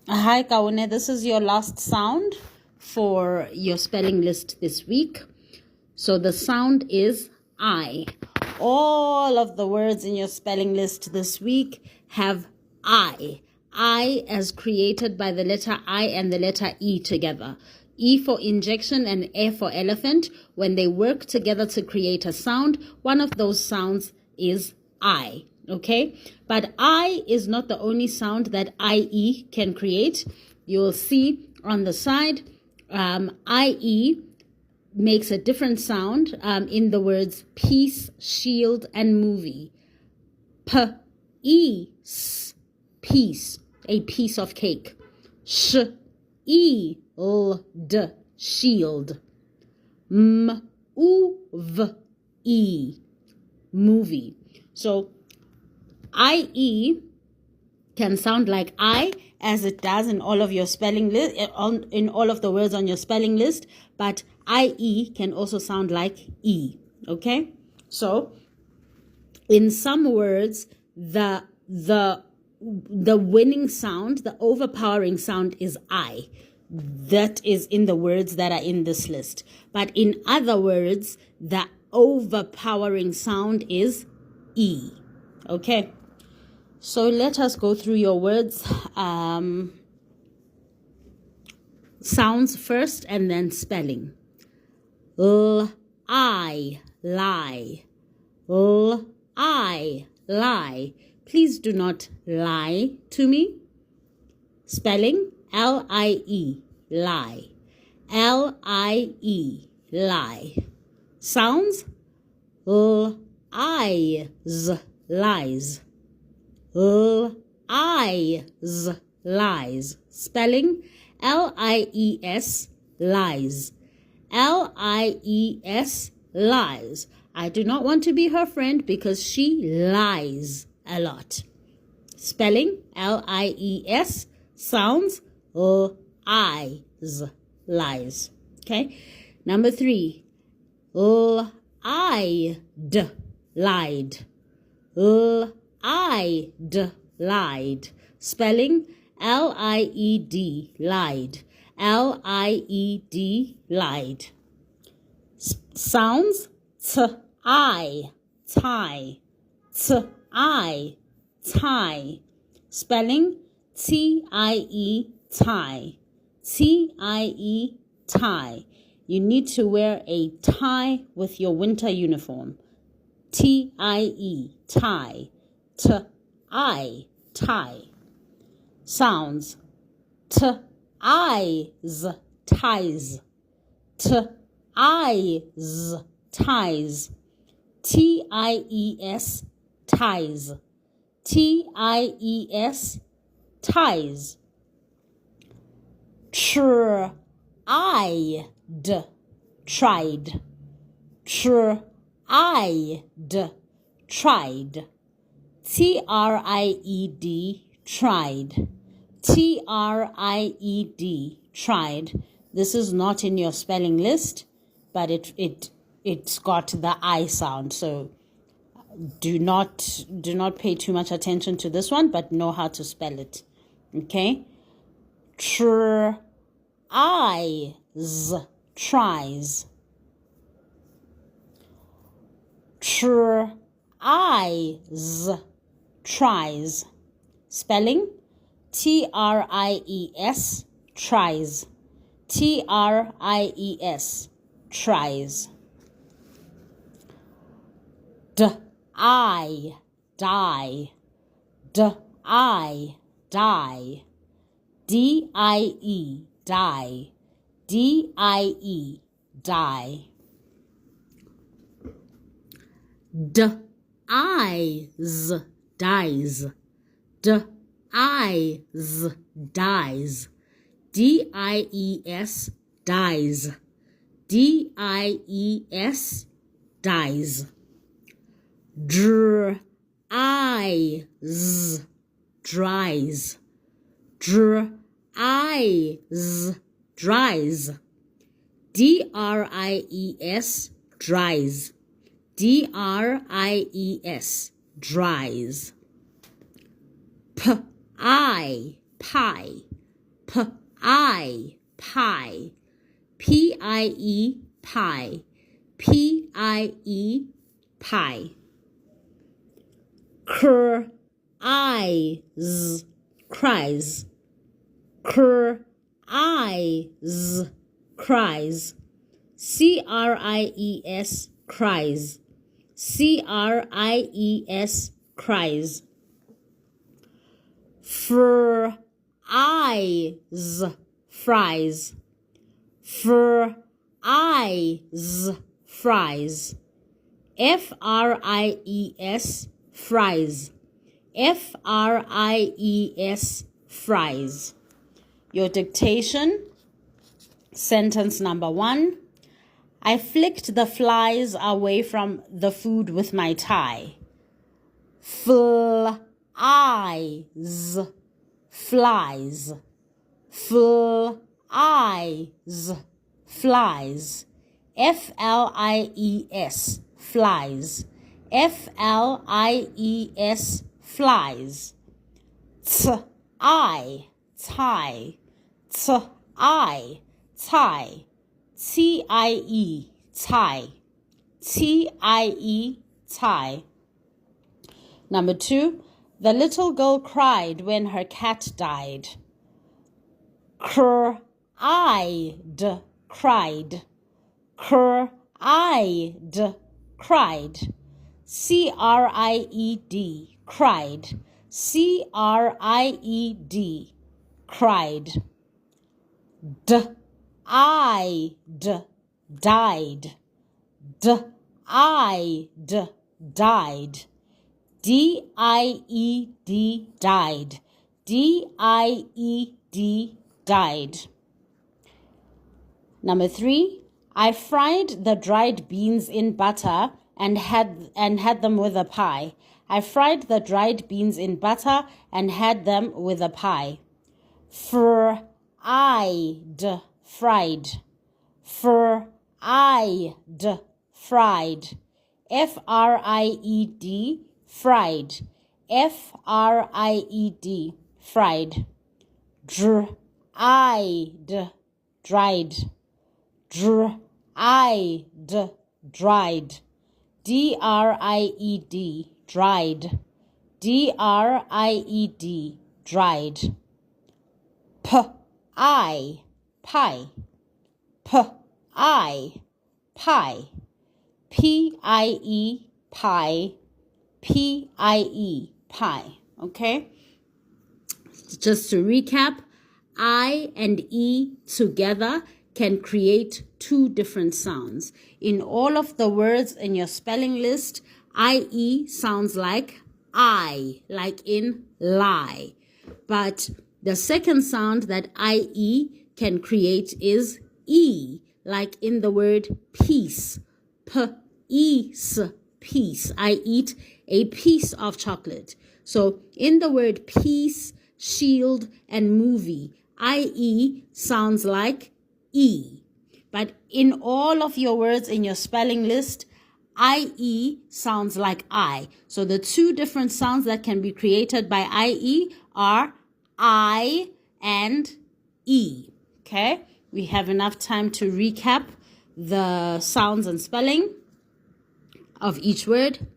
Hi, Kaune. This is your last sound for your spelling list this week. So the sound is I. All of the words in your spelling list this week have I. I as created by the letter I and the letter E together. E for injection and E for elephant. When they work together to create a sound, one of those sounds is I. Okay, but I is not the only sound that IE can create. You'll see on the side, IE makes a different sound in the words peace, shield, and movie. P-E-S, peace, a piece of cake. Sh-E-L-D, shield. M-U-V-E, movie. So IE can sound like I, as it does in all of your spelling list, in all of the words on your spelling list, but IE can also sound like E. Okay? So in some words, the winning sound, the overpowering sound is I. That is in the words that are in this list. But in other words, the overpowering sound is E. Okay? So let us go through your words, sounds first and then spelling. I, lie. I, lie. Please do not lie to me. Spelling, L-I-E, lie. L-I-E, lie. Sounds, L-I-Z, lies. L-I-Z, lies. Spelling, L-I-E-S, lies. L-I-E-S, lies. I do not want to be her friend because she lies a lot. Spelling, L-I-E-S, sounds, L-I-Z, lies. Okay? Number 3, L-I-D, lied. L-I-D, lied. Spelling, L-I-E-D, lied. L-I-E-D, lied. Sounds, T-I, tie. T-I, tie. Spelling, T-I-E, tie. T-I-E, tie. You need to wear a tie with your winter uniform. T-I-E, tie. T-I, tie. Sounds, T-I-Z, ties. T-I-Z, ties. T-I-E-S, ties. T-I-E-S, ties. Tr-I-D, tried. Tr-I-D, tried. T-R-I-E-D, tried. T-R-I-E-D, tried. This is not in your spelling list, but it's got the I sound. So do not pay too much attention to this one, but know how to spell it. Okay? Tr-I-Z, tries. Tries, tries. Spelling, T-R-I-E-S, tries. T-R-I-E-S, tries. D-I, die. D-I, die. D-I-E, die. D-I-E, die. D-I-Z, dies. D-I-Z, dies. D-I-E-S, dies. D-I-E-S, dies. Dr-I-Z, dries. Dr-I-Z, dries. D-R-I-E-S, dries. D-R-I-E-S, dries. P-I, pie. P-I, pie. P-I-E, pie. P-I-E, pie. Cries, cries. Cries, cries. C-R-I-E-S, cries. C-R-I-E-S, cries. Fries, fries. Fries, fries. F-R-I-E-S, fries. F-R-I-E-S, fries. Your dictation, sentence number 1. I flicked the flies away from the food with my tie. Flies, flies. Flies, flies. F-L-I-E-S, flies. F-L-I-E-S, flies. T-I, tie. T-I, tie. T-I-E, tie. T-I-E, tie. Number 2, the little girl cried when her cat died. Cried, cried. Cried, cried. C-R-I-E-D, cried. C-R-I-E-D, cried. D-I-D, died. D-I-D, died. D-I-E-D, died. D-I-E-D, died. Number 3, I fried the dried beans in butter and had them with a pie. I fried the dried beans in butter and had them with a pie. Fried, fried. Fried, fried. F-R-I-E-D, fried. F-R-I-E-D, fried. Dried, dried. Dried, dried. D-R-I-E-D, dried. D-R-I-E-D, dried. P-I, pie. P-I, pie. P-I-E, pie. P-I-E, pie. Okay? Just to recap, I and E together can create 2 different sounds. In all of the words in your spelling list, I-E sounds like I, like in lie. But the second sound that I-E can create is E, like in the word peace. P-E-ace, peace. I eat a piece of chocolate. So in the word peace, shield, and movie, I-E sounds like E. But in all of your words in your spelling list, I-E sounds like I. So the 2 different sounds that can be created by I-E are I and E. Okay? We have enough time to recap the sounds and spelling of each word.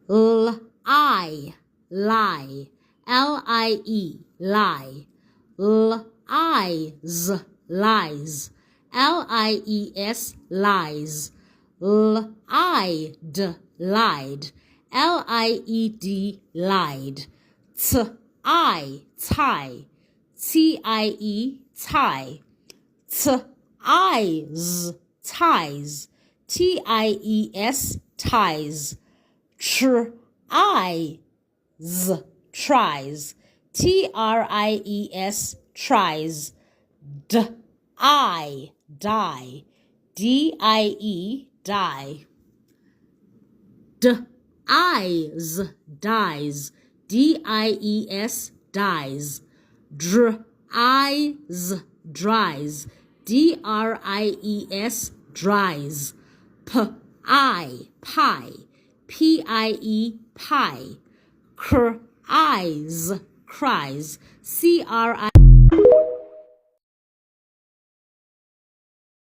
L-I, lie. L-I-E, lie. L-I-s, lies. L-I-E-S, lies. L-I-D, lied. L-I-E-D, lied. T-I, tie. T-I-E, tie. T-I-s, ties. T-I-E-S, ties. Tries, tries. T-R-I-E-S, tries. D-I, die. D-I-E, die. D-I's, dies. D-I-E-S, dies. Dries, dries. D-R-I-E-S, dries. P-I, pie. P-I-E, pie. Cries, cries. C-R-I